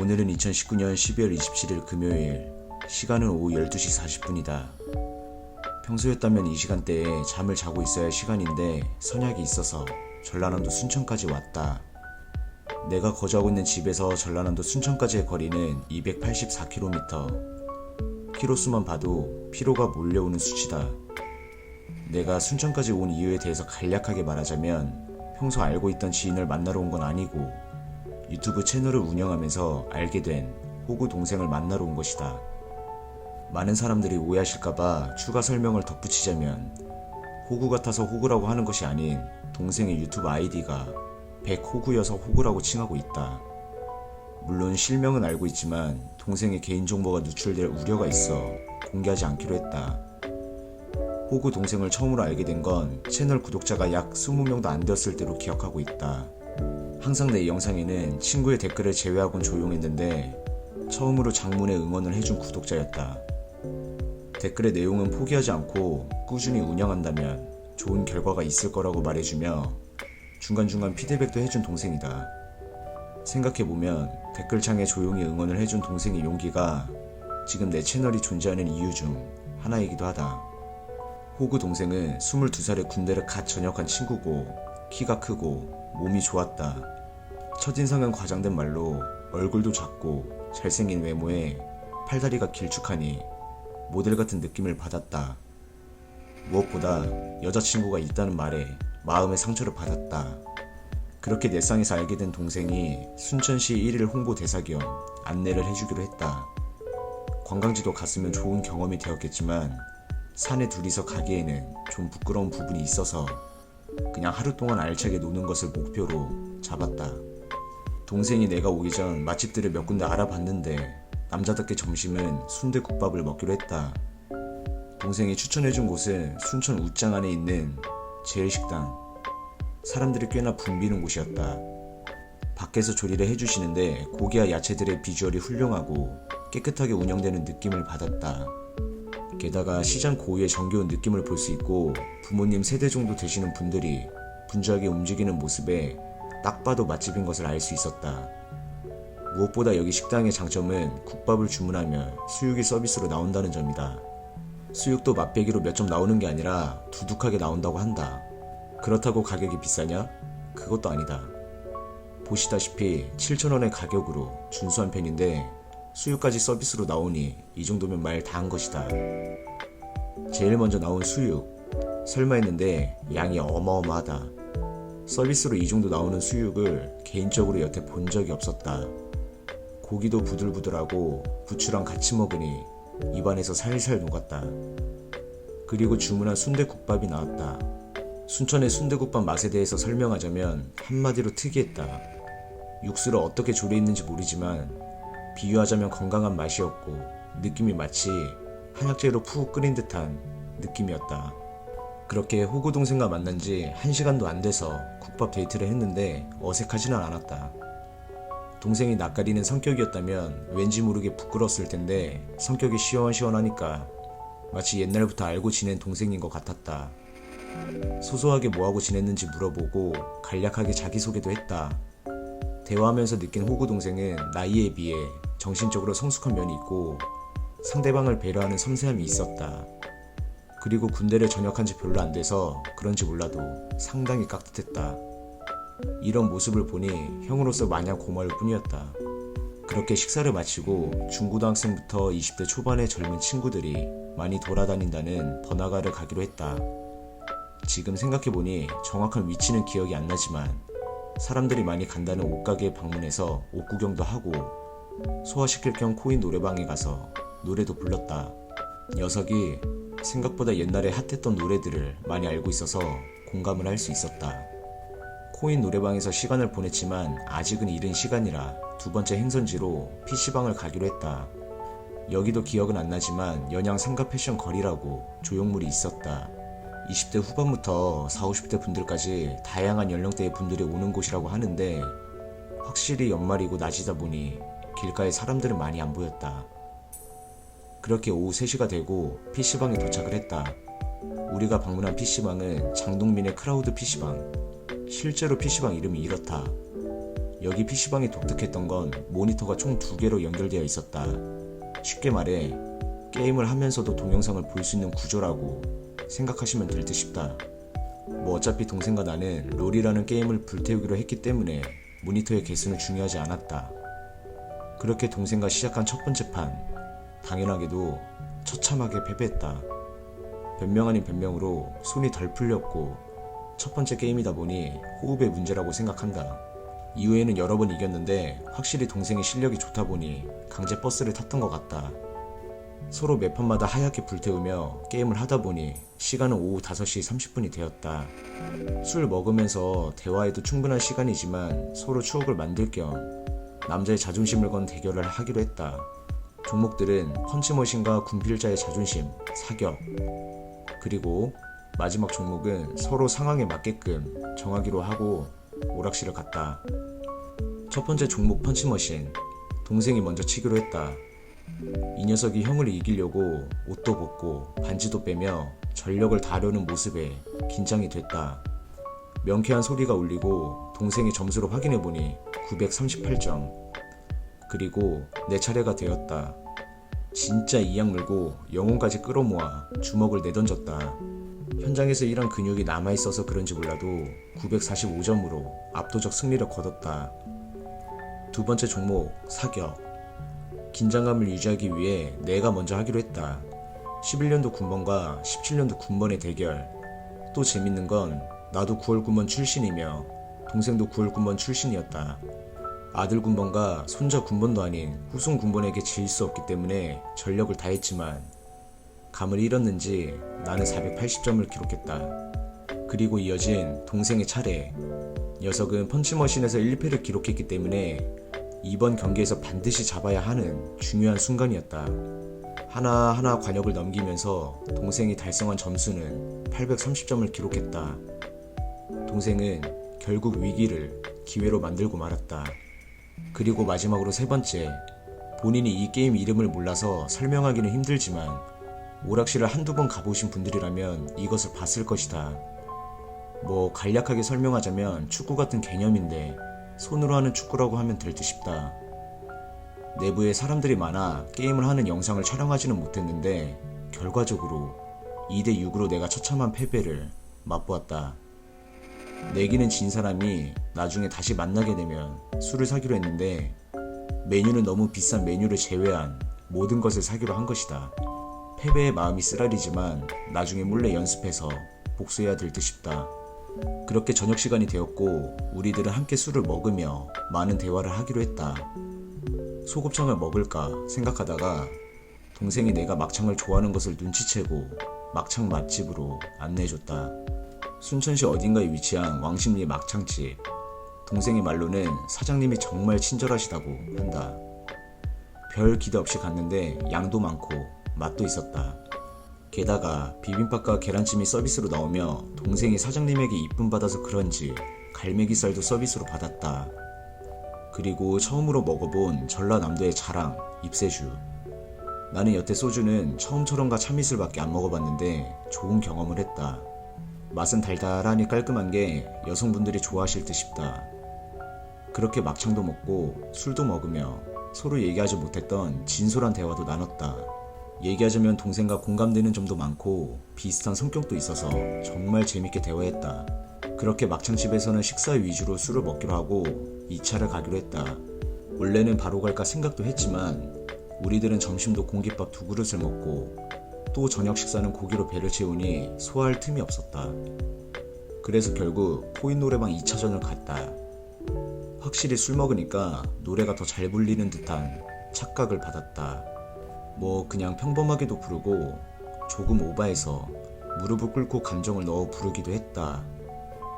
오늘은 2019년 12월 27일 금요일, 시간은 오후 12시 40분이다. 평소였다면 이 시간대에 잠을 자고 있어야 할 시간인데 선약이 있어서 전라남도 순천까지 왔다. 내가 거주하고 있는 집에서 전라남도 순천까지의 거리는 284km. 키로수만 봐도 피로가 몰려오는 수치다. 내가 순천까지 온 이유에 대해서 간략하게 말하자면 평소 알고 있던 지인을 만나러 온 건 아니고 유튜브 채널을 운영하면서 알게 된 호구 동생을 만나러 온 것이다. 많은 사람들이 오해하실까봐 추가 설명을 덧붙이자면 호구 같아서 호구라고 하는 것이 아닌 동생의 유튜브 아이디가 백호구여서 호구라고 칭하고 있다. 물론 실명은 알고 있지만 동생의 개인정보가 누출될 우려가 있어 공개하지 않기로 했다. 호구 동생을 처음으로 알게 된 건 채널 구독자가 약 20명도 안 되었을 때로 기억하고 있다. 항상 내 영상에는 친구의 댓글을 제외하곤 조용했는데 처음으로 장문의 응원을 해준 구독자였다. 댓글의 내용은 포기하지 않고 꾸준히 운영한다면 좋은 결과가 있을 거라고 말해주며 중간중간 피드백도 해준 동생이다. 생각해보면 댓글창에 조용히 응원을 해준 동생의 용기가 지금 내 채널이 존재하는 이유 중 하나이기도 하다. 호구 동생은 22살에 군대를 갓 전역한 친구고 키가 크고 몸이 좋았다. 첫인상은 과장된 말로 얼굴도 작고 잘생긴 외모에 팔다리가 길쭉하니 모델 같은 느낌을 받았다. 무엇보다 여자친구가 있다는 말에 마음의 상처를 받았다. 그렇게 넷상에서 알게 된 동생이 순천시 1일 홍보대사 겸 안내를 해주기로 했다. 관광지도 갔으면 좋은 경험이 되었겠지만 산에 둘이서 가기에는 좀 부끄러운 부분이 있어서 그냥 하루 동안 알차게 노는 것을 목표로 잡았다. 동생이 내가 오기 전 맛집들을 몇 군데 알아봤는데 남자답게 점심은 순대국밥을 먹기로 했다. 동생이 추천해준 곳은 순천 웃장 안에 있는 제일식당. 사람들이 꽤나 붐비는 곳이었다. 밖에서 조리를 해주시는데 고기와 야채들의 비주얼이 훌륭하고 깨끗하게 운영되는 느낌을 받았다. 게다가 시장 고유의 정겨운 느낌을 볼 수 있고 부모님 세대 정도 되시는 분들이 분주하게 움직이는 모습에 딱 봐도 맛집인 것을 알 수 있었다. 무엇보다 여기 식당의 장점은 국밥을 주문하면 수육이 서비스로 나온다는 점이다. 수육도 맛배기로 몇 점 나오는 게 아니라 두둑하게 나온다고 한다. 그렇다고 가격이 비싸냐? 그것도 아니다. 보시다시피 7,000원의 가격으로 준수한 편인데 수육까지 서비스로 나오니 이 정도면 말 다 한 것이다. 제일 먼저 나온 수육. 설마 했는데 양이 어마어마하다. 서비스로 이 정도 나오는 수육을 개인적으로 여태 본 적이 없었다. 고기도 부들부들하고 부추랑 같이 먹으니 입안에서 살살 녹았다. 그리고 주문한 순대국밥이 나왔다. 순천의 순대국밥 맛에 대해서 설명하자면 한마디로 특이했다. 육수를 어떻게 조리했는지 모르지만 비유하자면 건강한 맛이었고 느낌이 마치 한약재로 푹 끓인 듯한 느낌이었다. 그렇게 호구 동생과 만난 지 1시간도 안 돼서 국밥 데이트를 했는데 어색하지는 않았다. 동생이 낯가리는 성격이었다면 왠지 모르게 부끄러웠을 텐데 성격이 시원시원하니까 마치 옛날부터 알고 지낸 동생인 것 같았다. 소소하게 뭐하고 지냈는지 물어보고 간략하게 자기소개도 했다. 대화하면서 느낀 호구 동생은 나이에 비해 정신적으로 성숙한 면이 있고 상대방을 배려하는 섬세함이 있었다. 그리고 군대를 전역한 지 별로 안 돼서 그런지 몰라도 상당히 깍듯했다. 이런 모습을 보니 형으로서 마냥 고마울 뿐이었다. 그렇게 식사를 마치고 중고등학생부터 20대 초반의 젊은 친구들이 많이 돌아다닌다는 번화가를 가기로 했다. 지금 생각해보니 정확한 위치는 기억이 안 나지만 사람들이 많이 간다는 옷가게에 방문해서 옷 구경도 하고 소화시킬 겸 코인 노래방에 가서 노래도 불렀다. 녀석이 생각보다 옛날에 핫했던 노래들을 많이 알고 있어서 공감을 할 수 있었다. 코인 노래방에서 시간을 보냈지만 아직은 이른 시간이라 두 번째 행선지로 PC방을 가기로 했다. 여기도 기억은 안 나지만 연양 상가 패션 거리라고 조형물이 있었다. 20대 후반부터 40, 50대 분들까지 다양한 연령대의 분들이 오는 곳이라고 하는데 확실히 연말이고 낮이다 보니 길가에 사람들은 많이 안 보였다. 그렇게 오후 3시가 되고 PC방에 도착을 했다. 우리가 방문한 PC방은 장동민의 크라우드 PC방. 실제로 PC방 이름이 이렇다. 여기 PC방이 독특했던 건 모니터가 총 2개로 연결되어 있었다. 쉽게 말해 게임을 하면서도 동영상을 볼 수 있는 구조라고 생각하시면 될 듯 싶다. 뭐 어차피 동생과 나는 롤이라는 게임을 불태우기로 했기 때문에 모니터의 개수는 중요하지 않았다. 그렇게 동생과 시작한 첫 번째 판, 당연하게도 처참하게 패배했다. 변명 아닌 변명으로 손이 덜 풀렸고 첫 번째 게임이다 보니 호흡의 문제라고 생각한다. 이후에는 여러 번 이겼는데 확실히 동생의 실력이 좋다 보니 강제 버스를 탔던 것 같다. 서로 매 판마다 하얗게 불태우며 게임을 하다 보니 시간은 오후 5시 30분이 되었다. 술 먹으면서 대화해도 충분한 시간이지만 서로 추억을 만들 겸 남자의 자존심을 건 대결을 하기로 했다. 종목들은 펀치머신과 군필자의 자존심, 사격, 그리고 마지막 종목은 서로 상황에 맞게끔 정하기로 하고 오락실을 갔다. 첫 번째 종목 펀치머신, 동생이 먼저 치기로 했다. 이 녀석이 형을 이기려고 옷도 벗고 반지도 빼며 전력을 다하려는 모습에 긴장이 됐다. 명쾌한 소리가 울리고 동생의 점수를 확인해보니 938점. 그리고 내 차례가 되었다. 진짜 이악 물고 영혼까지 끌어모아 주먹을 내던졌다. 현장에서 일한 근육이 남아있어서 그런지 몰라도 945점으로 압도적 승리를 거뒀다. 두 번째 종목 사격. 긴장감을 유지하기 위해 내가 먼저 하기로 했다. 11년도 군번과 17년도 군번의 대결. 또 재밌는 건 나도 9월 군번 출신이며 동생도 9월 군번 출신이었다. 아들 군번과 손자 군번도 아닌 후손 군번에게 질 수 없기 때문에 전력을 다했지만 감을 잃었는지 나는 480점을 기록했다. 그리고 이어진 동생의 차례. 녀석은 펀치머신에서 1패를 기록했기 때문에 이번 경기에서 반드시 잡아야 하는 중요한 순간이었다. 하나하나 관역을 넘기면서 동생이 달성한 점수는 830점을 기록했다. 동생은 결국 위기를 기회로 만들고 말았다. 그리고 마지막으로 세 번째, 본인이 이 게임 이름을 몰라서 설명하기는 힘들지만 오락실을 한두 번 가보신 분들이라면 이것을 봤을 것이다. 뭐 간략하게 설명하자면 축구 같은 개념인데 손으로 하는 축구라고 하면 될 듯 싶다. 내부에 사람들이 많아 게임을 하는 영상을 촬영하지는 못했는데 결과적으로 2대6으로 내가 처참한 패배를 맛보았다. 내기는 진 사람이 나중에 다시 만나게 되면 술을 사기로 했는데 메뉴는 너무 비싼 메뉴를 제외한 모든 것을 사기로 한 것이다. 패배의 마음이 쓰라리지만 나중에 몰래 연습해서 복수해야 될 듯 싶다. 그렇게 저녁 시간이 되었고 우리들은 함께 술을 먹으며 많은 대화를 하기로 했다. 소곱창을 먹을까 생각하다가 동생이 내가 막창을 좋아하는 것을 눈치채고 막창 맛집으로 안내해줬다. 순천시 어딘가에 위치한 왕십리 막창집. 동생의 말로는 사장님이 정말 친절하시다고 한다. 별 기대 없이 갔는데 양도 많고 맛도 있었다. 게다가 비빔밥과 계란찜이 서비스로 나오며 동생이 사장님에게 이쁨 받아서 그런지 갈매기살도 서비스로 받았다. 그리고 처음으로 먹어본 전라남도의 자랑 입새주. 나는 여태 소주는 처음처럼과 참이슬밖에 안 먹어봤는데 좋은 경험을 했다. 맛은 달달하니 깔끔한 게 여성분들이 좋아하실 듯 싶다. 그렇게 막창도 먹고 술도 먹으며 서로 얘기하지 못했던 진솔한 대화도 나눴다. 얘기하자면 동생과 공감되는 점도 많고 비슷한 성격도 있어서 정말 재밌게 대화했다. 그렇게 막창집에서는 식사 위주로 술을 먹기로 하고 2차를 가기로 했다. 원래는 바로 갈까 생각도 했지만 우리들은 점심도 공깃밥 2그릇을 먹고 또 저녁 식사는 고기로 배를 채우니 소화할 틈이 없었다. 그래서 결국 코인 노래방 2차전을 갔다. 확실히 술 먹으니까 노래가 더 잘 불리는 듯한 착각을 받았다. 뭐 그냥 평범하게도 부르고 조금 오바해서 무릎을 꿇고 감정을 넣어 부르기도 했다.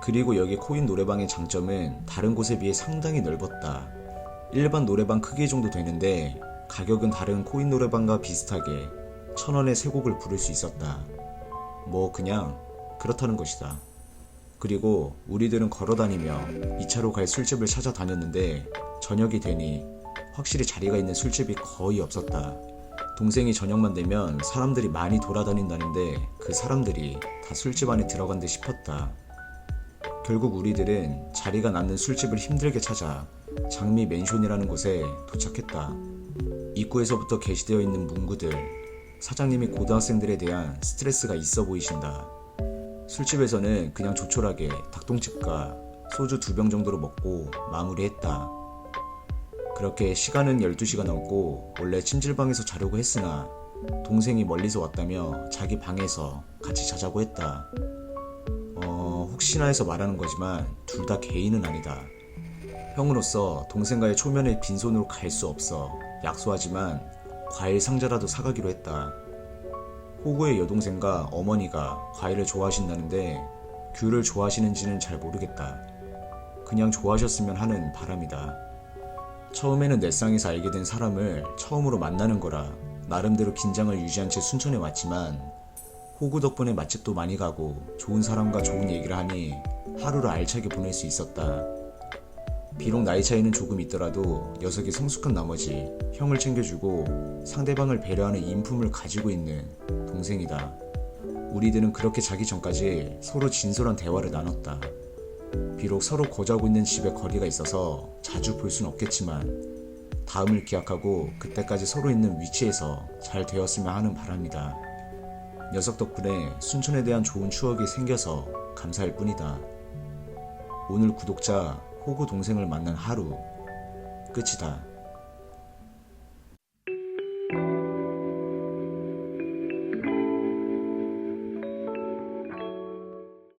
그리고 여기 코인 노래방의 장점은 다른 곳에 비해 상당히 넓었다. 일반 노래방 크기 정도 되는데 가격은 다른 코인 노래방과 비슷하게 1,000원에 3곡을 부를 수 있었다. 뭐 그냥 그렇다는 것이다. 그리고 우리들은 걸어다니며 2차로 갈 술집을 찾아다녔는데 저녁이 되니 확실히 자리가 있는 술집이 거의 없었다. 동생이 저녁만 되면 사람들이 많이 돌아다닌다는데 그 사람들이 다 술집 안에 들어간 듯 싶었다. 결국 우리들은 자리가 남는 술집을 힘들게 찾아 장미 맨션이라는 곳에 도착했다. 입구에서부터 게시되어 있는 문구들, 사장님이 고등학생들에 대한 스트레스가 있어 보이신다. 술집에서는 그냥 조촐하게 닭똥집과 소주 2병 정도로 먹고 마무리했다. 그렇게 시간은 12시가 넘고 원래 찜질방에서 자려고 했으나 동생이 멀리서 왔다며 자기 방에서 같이 자자고 했다. 혹시나 해서 말하는 거지만 둘 다 개인은 아니다. 형으로서 동생과의 초면에 빈손으로 갈 수 없어 약소하지만 과일 상자라도 사가기로 했다. 호구의 여동생과 어머니가 과일을 좋아하신다는데 귤을 좋아하시는지는 잘 모르겠다. 그냥 좋아하셨으면 하는 바람이다. 처음에는 넷상에서 알게 된 사람을 처음으로 만나는 거라 나름대로 긴장을 유지한 채 순천에 왔지만 호구 덕분에 맛집도 많이 가고 좋은 사람과 좋은 얘기를 하니 하루를 알차게 보낼 수 있었다. 비록 나이 차이는 조금 있더라도 녀석이 성숙한 나머지 형을 챙겨주고 상대방을 배려하는 인품을 가지고 있는 동생이다. 우리들은 그렇게 자기 전까지 서로 진솔한 대화를 나눴다. 비록 서로 거주하고 있는 집에 거리가 있어서 자주 볼 순 없겠지만 다음을 기약하고 그때까지 서로 있는 위치에서 잘 되었으면 하는 바람이다. 녀석 덕분에 순천에 대한 좋은 추억이 생겨서 감사할 뿐이다. 오늘 구독자 호구 동생을 만난 하루 끝이다.